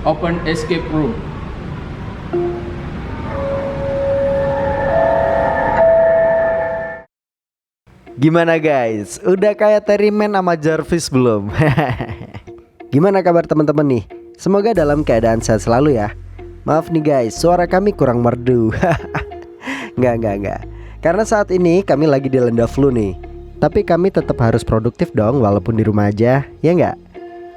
Open escape room. Gimana guys? Udah kayak Terry Man sama Jarvis belum? Gimana kabar teman-teman nih? Semoga dalam keadaan sehat selalu ya. Maaf nih guys, suara kami kurang merdu. Enggak. Karena saat ini kami lagi dilanda flu nih. Tapi kami tetap harus produktif dong walaupun di rumah aja, ya enggak?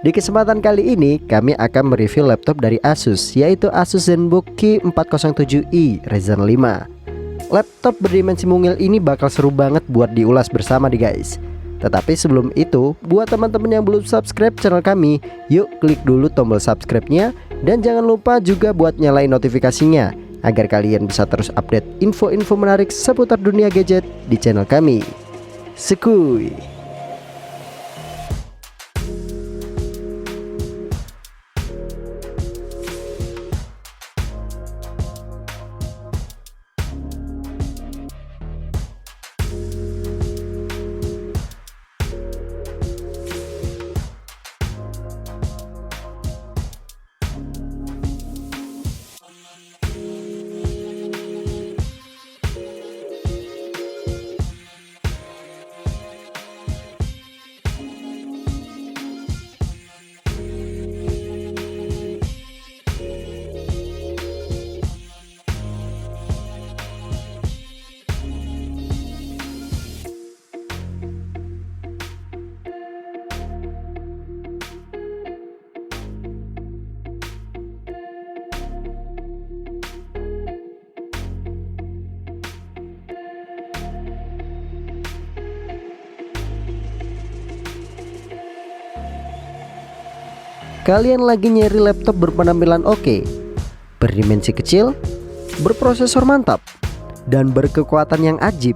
Di kesempatan kali ini kami akan mereview laptop dari Asus, yaitu Asus ZenBook Q407i Ryzen 5. Laptop berdimensi mungil ini bakal seru banget buat diulas bersama nih guys. Tetapi sebelum itu, buat teman-teman yang belum subscribe channel kami, yuk klik dulu tombol subscribe-nya. Dan jangan lupa juga buat nyalain notifikasinya, agar kalian bisa terus update info-info menarik seputar dunia gadget di channel kami. Sekuy. Kalian lagi nyari laptop berpenampilan oke, berdimensi kecil, berprosesor mantap, dan berkekuatan yang ajib?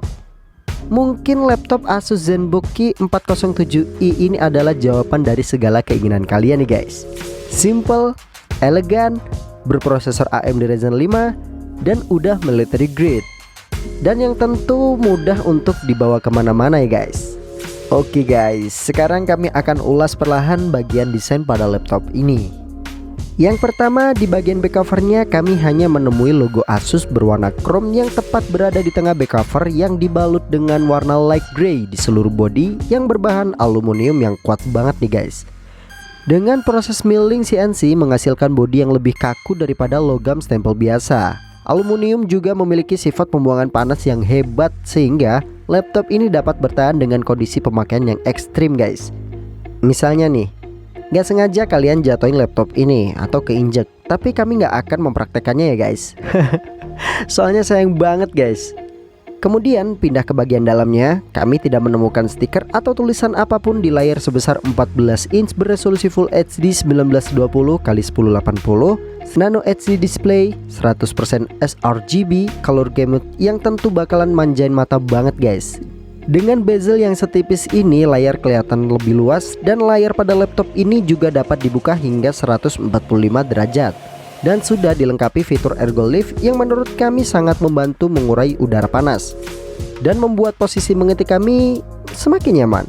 Mungkin laptop Asus ZenBook Q407i ini adalah jawaban dari segala keinginan kalian nih guys. Simple, elegan, berprosesor AMD Ryzen 5, dan udah military grade. Dan yang tentu mudah untuk dibawa kemana-mana ya guys. Oke guys, sekarang kami akan ulas perlahan bagian desain pada laptop ini. Yang pertama, di bagian back covernya kami hanya menemui logo Asus berwarna chrome yang tepat berada di tengah back cover yang dibalut dengan warna light gray di seluruh bodi yang berbahan aluminium yang kuat banget nih guys. Dengan proses milling CNC menghasilkan bodi yang lebih kaku daripada logam stempel biasa. Aluminium juga memiliki sifat pembuangan panas yang hebat sehingga laptop ini dapat bertahan dengan kondisi pemakaian yang ekstrim guys. Misalnya nih, gak sengaja kalian jatuhin laptop ini atau keinjek, tapi kami gak akan mempraktekannya ya guys. Soalnya sayang banget guys. Kemudian pindah ke bagian dalamnya, kami tidak menemukan stiker atau tulisan apapun di layar sebesar 14 inch beresolusi Full HD 1920x1080 Nano HD display 100% sRGB color gamut yang tentu bakalan manjain mata banget guys. Dengan bezel yang setipis ini, layar kelihatan lebih luas dan layar pada laptop ini juga dapat dibuka hingga 145 derajat. Dan sudah dilengkapi fitur ergo lift yang menurut kami sangat membantu mengurai udara panas dan membuat posisi mengetik kami semakin nyaman.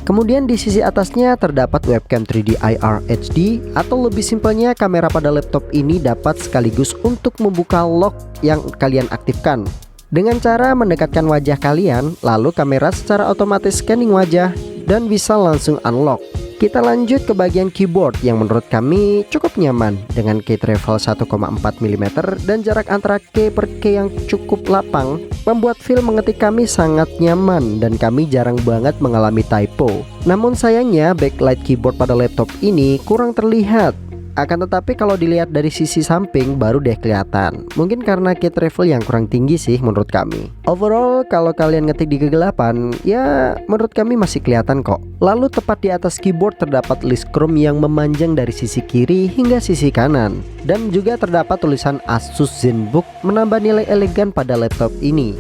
Kemudian di sisi atasnya terdapat webcam 3D IR HD, atau lebih simpelnya kamera pada laptop ini dapat sekaligus untuk membuka lock yang kalian aktifkan. Dengan cara mendekatkan wajah kalian, lalu kamera secara otomatis scanning wajah dan bisa langsung unlock. Kita lanjut ke bagian keyboard yang menurut kami cukup nyaman dengan key travel 1,4 mm dan jarak antara key per key yang cukup lapang, membuat feel mengetik kami sangat nyaman dan kami jarang banget mengalami typo. Namun sayangnya backlight keyboard pada laptop ini kurang terlihat. Akan tetapi kalau dilihat dari sisi samping baru deh kelihatan. Mungkin karena key travel yang kurang tinggi sih menurut kami. Overall kalau kalian ngetik di kegelapan, ya menurut kami masih kelihatan kok. Lalu tepat di atas keyboard terdapat list chrome yang memanjang dari sisi kiri hingga sisi kanan. Dan juga terdapat tulisan Asus ZenBook menambah nilai elegan pada laptop ini.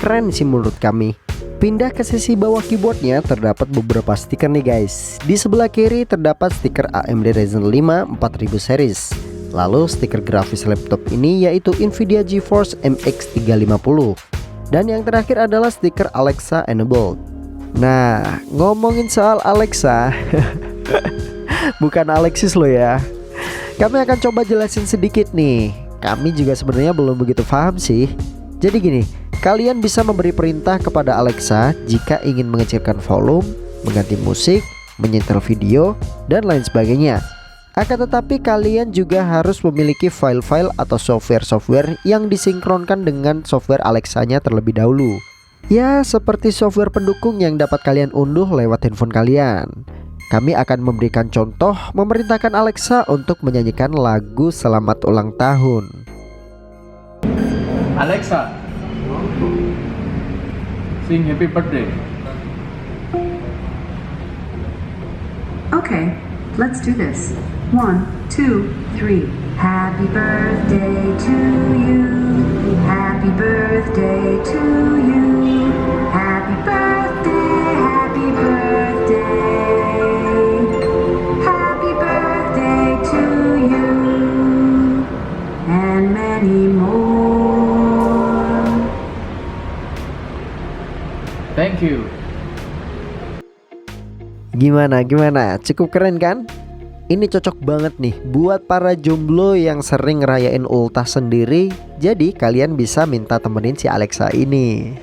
Keren sih menurut kami. Pindah ke sisi bawah keyboardnya terdapat beberapa stiker nih guys. Di sebelah kiri terdapat stiker AMD Ryzen 5 4000 series. Lalu stiker grafis laptop ini yaitu Nvidia GeForce MX 350. Dan yang terakhir adalah stiker Alexa enabled. Nah, ngomongin soal Alexa bukan Alexis lo ya. Kami akan coba jelasin sedikit nih. Kami juga sebenarnya belum begitu paham sih. Jadi gini, kalian bisa memberi perintah kepada Alexa jika ingin mengecilkan volume, mengganti musik, menyetel video, dan lain sebagainya. Akan tetapi kalian juga harus memiliki file-file atau software-software yang disinkronkan dengan software Alexa-nya terlebih dahulu. Ya, seperti software pendukung yang dapat kalian unduh lewat handphone kalian. Kami akan memberikan contoh memerintahkan Alexa untuk menyanyikan lagu selamat ulang tahun. Alexa, sing happy birthday. Okay, let's do this. 1, 2, 3. Happy birthday to you. Happy birthday to you. Happy birthday, happy birthday. Happy birthday to you. And many more. Thank you. Gimana? Cukup keren kan? Ini cocok banget nih buat para jomblo yang sering ngerayain ultah sendiri. Jadi kalian bisa minta temenin si Alexa ini.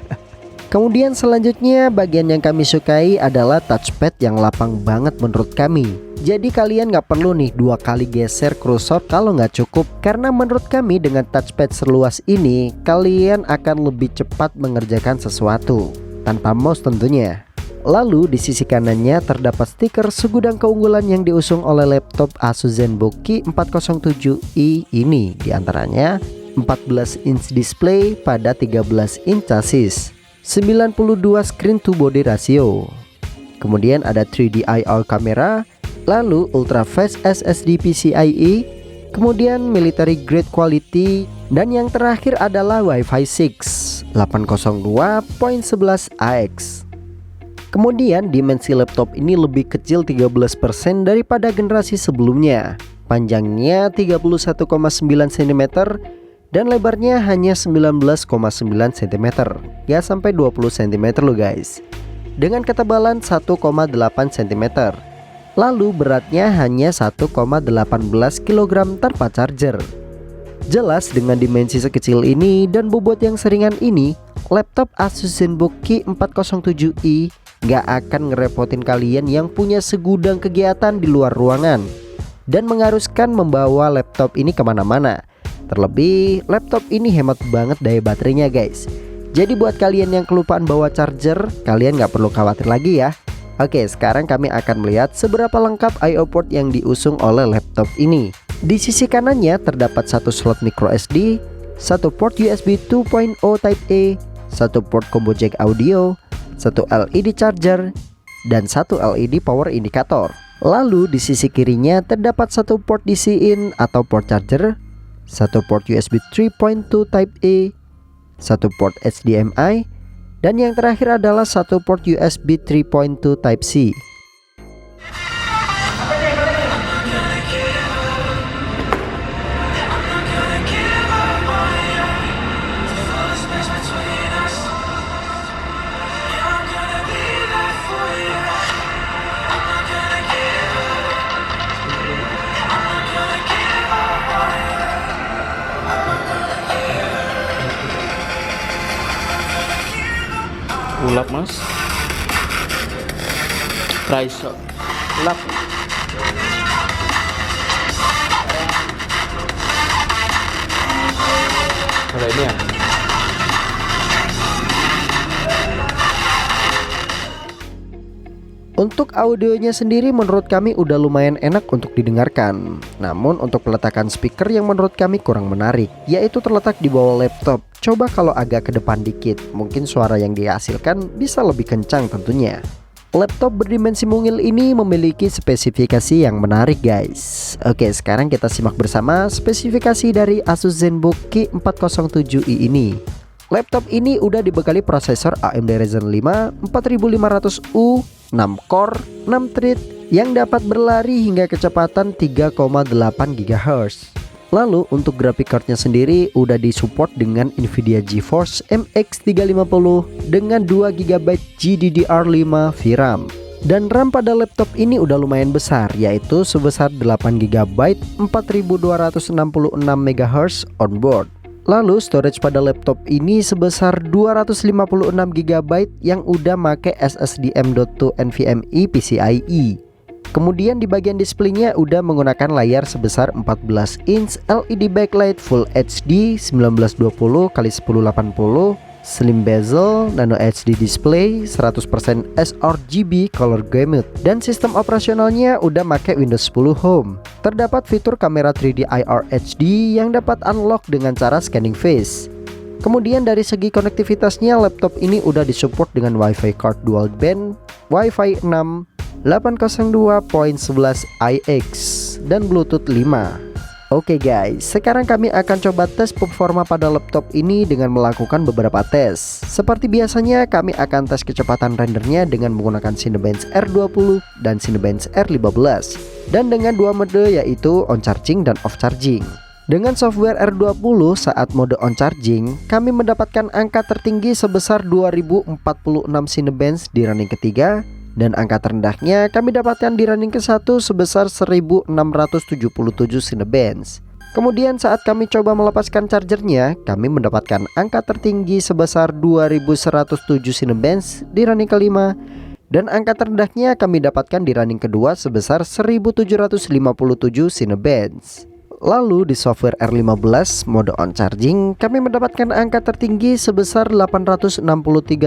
Kemudian selanjutnya bagian yang kami sukai adalah touchpad yang lapang banget menurut kami. Jadi kalian nggak perlu nih 2 kali geser cursor kalau nggak cukup. Karena menurut kami dengan touchpad seluas ini kalian akan lebih cepat mengerjakan sesuatu tanpa mouse tentunya. Lalu di sisi kanannya terdapat stiker segudang keunggulan yang diusung oleh laptop Asus ZenBook Q407i ini. Di antaranya 14 inch display pada 13 inch chassis, 92 screen to body ratio. Kemudian ada 3D IR kamera, lalu ultra fast SSD PCIe, kemudian military grade quality, dan yang terakhir adalah Wi-Fi 6 802.11ax. Kemudian dimensi laptop ini lebih kecil 13% daripada generasi sebelumnya. Panjangnya 31,9 cm dan lebarnya hanya 19,9 cm. Gak sampai 20 cm loh guys. Dengan ketebalan 1,8 cm. Lalu beratnya hanya 1,18 kg tanpa charger. Jelas dengan dimensi sekecil ini dan bobot yang seringan ini, laptop Asus ZenBook Q407i gak akan ngerepotin kalian yang punya segudang kegiatan di luar ruangan dan mengharuskan membawa laptop ini kemana-mana. Terlebih laptop ini hemat banget daya baterainya guys. Jadi buat kalian yang kelupaan bawa charger, kalian gak perlu khawatir lagi ya. Oke, sekarang kami akan melihat seberapa lengkap I/O port yang diusung oleh laptop ini. Di sisi kanannya terdapat 1 slot micro SD, 1 port USB 2.0 Type A, 1 port combo jack audio, 1 LED charger, dan 1 LED power indicator. Lalu di sisi kirinya terdapat 1 port DC-in atau port charger, 1 port USB 3.2 Type A, 1 port HDMI, dan yang terakhir adalah 1 port USB 3.2 Type C. Ulap mas, price ulap. Kalau ini ya. Untuk audionya sendiri menurut kami udah lumayan enak untuk didengarkan. Namun untuk peletakan speaker yang menurut kami kurang menarik, yaitu terletak di bawah laptop. Coba kalau agak ke depan dikit, mungkin suara yang dihasilkan bisa lebih kencang tentunya. Laptop berdimensi mungil ini memiliki spesifikasi yang menarik guys. Oke, sekarang kita simak bersama spesifikasi dari Asus ZenBook Q407i ini. Laptop ini udah dibekali prosesor AMD Ryzen 5 4500U, 6 core, 6 thread yang dapat berlari hingga kecepatan 3,8 GHz. Lalu untuk graphic cardnya sendiri udah disupport dengan Nvidia GeForce MX 350 dengan 2 GB GDDR5 VRAM. Dan RAM pada laptop ini udah lumayan besar, yaitu sebesar 8GB 4266 MHz onboard. Lalu storage pada laptop ini sebesar 256GB yang udah make SSD M.2 NVMe PCIe. Kemudian di bagian displaynya udah menggunakan layar sebesar 14 inch LED backlight Full HD 1920x1080, slim bezel, nano HD display, 100% sRGB color gamut, dan sistem operasionalnya udah make Windows 10 Home. Terdapat fitur kamera 3D IR HD yang dapat unlock dengan cara scanning face. Kemudian dari segi konektivitasnya, laptop ini udah disupport dengan Wi-Fi card dual band, Wi-Fi 6, 802.11ix, dan Bluetooth 5. Oke guys, sekarang kami akan coba tes performa pada laptop ini dengan melakukan beberapa tes. Seperti biasanya, kami akan tes kecepatan rendernya dengan menggunakan Cinebench R20 dan Cinebench R15, dan dengan dua mode yaitu on charging dan off charging. Dengan software R20 saat mode on charging, kami mendapatkan angka tertinggi sebesar 2046 Cinebench di running ketiga, dan angka terendahnya kami dapatkan di running ke-1 sebesar 1677 Cinebench. Kemudian saat kami coba melepaskan chargernya, kami mendapatkan angka tertinggi sebesar 2107 Cinebench di running kelima, dan angka terendahnya kami dapatkan di running kedua sebesar 1757 Cinebench. Lalu di software R15 mode on charging, kami mendapatkan angka tertinggi sebesar 863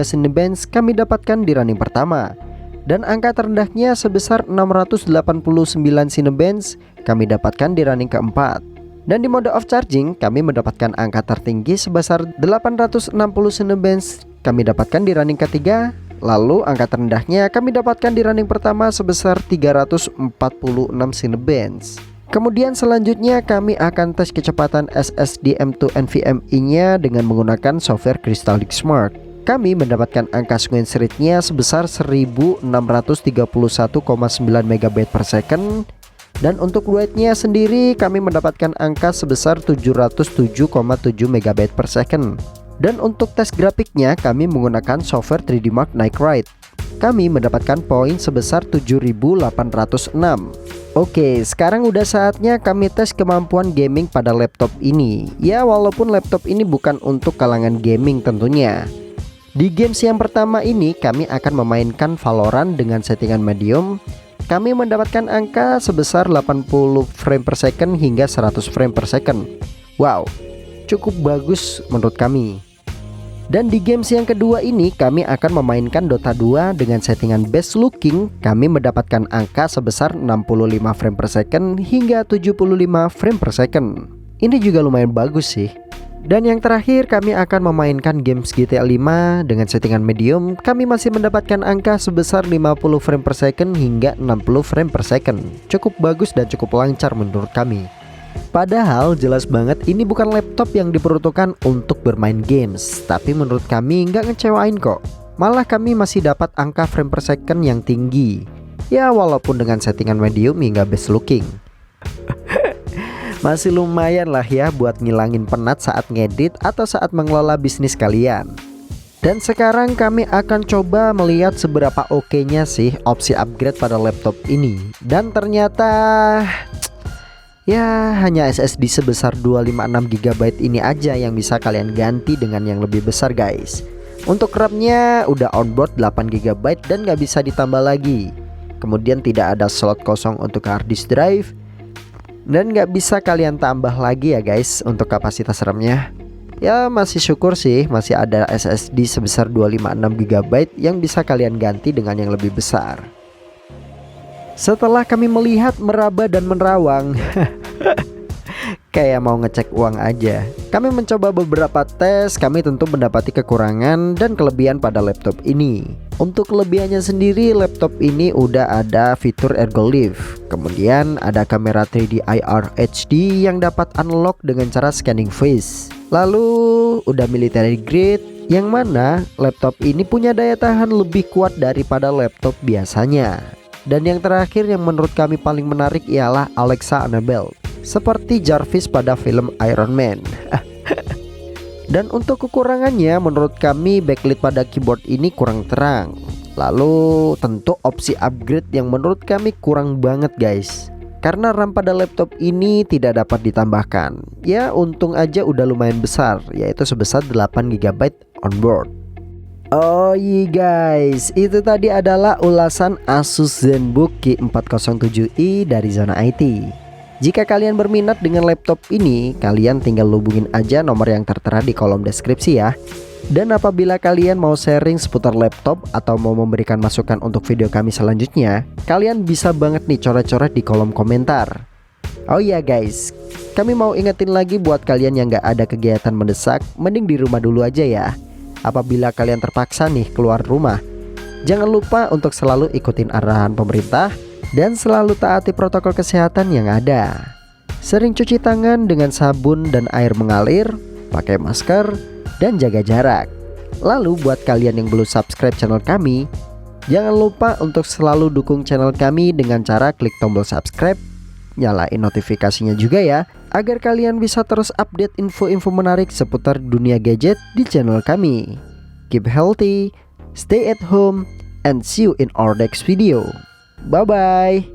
Cinebench kami dapatkan di running pertama, dan angka terendahnya sebesar 689 Cinebench kami dapatkan di running keempat. Dan di mode off charging, kami mendapatkan angka tertinggi sebesar 860 Cinebench kami dapatkan di running ketiga. Lalu angka terendahnya kami dapatkan di running pertama sebesar 346 Cinebench. Kemudian selanjutnya kami akan tes kecepatan SSD M.2 NVMe-nya dengan menggunakan software Crystaldic Smart. Kami mendapatkan angka sequence rate-nya sebesar 1631,9 MB per second, dan untuk write-nya sendiri kami mendapatkan angka sebesar 707,7 MB per second. Dan untuk tes grafiknya kami menggunakan software 3D Mark Night Ride. Kami mendapatkan poin sebesar 7806. Oke, sekarang udah saatnya kami tes kemampuan gaming pada laptop ini. Ya, walaupun laptop ini bukan untuk kalangan gaming tentunya. Di games yang pertama ini kami akan memainkan Valorant dengan settingan medium. Kami mendapatkan angka sebesar 80 frame per second hingga 100 frame per second. Wow, cukup bagus menurut kami. Dan di games yang kedua ini kami akan memainkan Dota 2 dengan settingan best looking. Kami mendapatkan angka sebesar 65 frame per second hingga 75 frame per second. Ini juga lumayan bagus sih. Dan yang terakhir kami akan memainkan games GTA 5 dengan settingan medium. Kami masih mendapatkan angka sebesar 50 frame per second hingga 60 frame per second. Cukup bagus dan cukup lancar menurut kami. Padahal jelas banget ini bukan laptop yang diperuntukkan untuk bermain games, tapi menurut kami nggak ngecewain kok. Malah kami masih dapat angka frame per second yang tinggi. Ya walaupun dengan settingan medium hingga best looking. Masih lumayan lah ya buat ngilangin penat saat ngedit atau saat mengelola bisnis kalian. Dan sekarang kami akan coba melihat seberapa oke-nya sih opsi upgrade pada laptop ini. Dan ternyata ya hanya SSD sebesar 256GB ini aja yang bisa kalian ganti dengan yang lebih besar guys. Untuk RAM-nya udah onboard 8GB dan gak bisa ditambah lagi. Kemudian tidak ada slot kosong untuk hard disk drive, dan nggak bisa kalian tambah lagi ya guys untuk kapasitas RAM-nya. Ya masih syukur sih masih ada SSD sebesar 256GB yang bisa kalian ganti dengan yang lebih besar. Setelah kami melihat, meraba dan menerawang kayak mau ngecek uang aja. Kami mencoba beberapa tes, kami tentu mendapati kekurangan dan kelebihan pada laptop ini. Untuk kelebihannya sendiri, laptop ini udah ada fitur Ergo Lift. Kemudian ada kamera 3D IR HD yang dapat unlock dengan cara scanning face. Lalu udah military grade, yang mana laptop ini punya daya tahan lebih kuat daripada laptop biasanya. Dan yang terakhir yang menurut kami paling menarik ialah Alexa Enable, seperti Jarvis pada film Iron Man. Dan untuk kekurangannya menurut kami backlit pada keyboard ini kurang terang. Lalu tentu opsi upgrade yang menurut kami kurang banget guys, karena RAM pada laptop ini tidak dapat ditambahkan. Ya untung aja udah lumayan besar, yaitu sebesar 8 GB onboard. Oh iya guys, itu tadi adalah ulasan Asus ZenBook G407i dari Zona IT. Jika kalian berminat dengan laptop ini, kalian tinggal hubungin aja nomor yang tertera di kolom deskripsi ya. Dan apabila kalian mau sharing seputar laptop atau mau memberikan masukan untuk video kami selanjutnya, kalian bisa banget nih coret-coret di kolom komentar. Oh iya guys, kami mau ingetin lagi buat kalian yang gak ada kegiatan mendesak, mending di rumah dulu aja ya. Apabila kalian terpaksa nih keluar rumah, jangan lupa untuk selalu ikutin arahan pemerintah dan selalu taati protokol kesehatan yang ada. Sering cuci tangan dengan sabun dan air mengalir, pakai masker, dan jaga jarak. Lalu buat kalian yang belum subscribe channel kami, jangan lupa untuk selalu dukung channel kami dengan cara klik tombol subscribe, nyalain notifikasinya juga ya, agar kalian bisa terus update info-info menarik seputar dunia gadget di channel kami. Keep healthy, stay at home, and see you in our next video. Bye bye.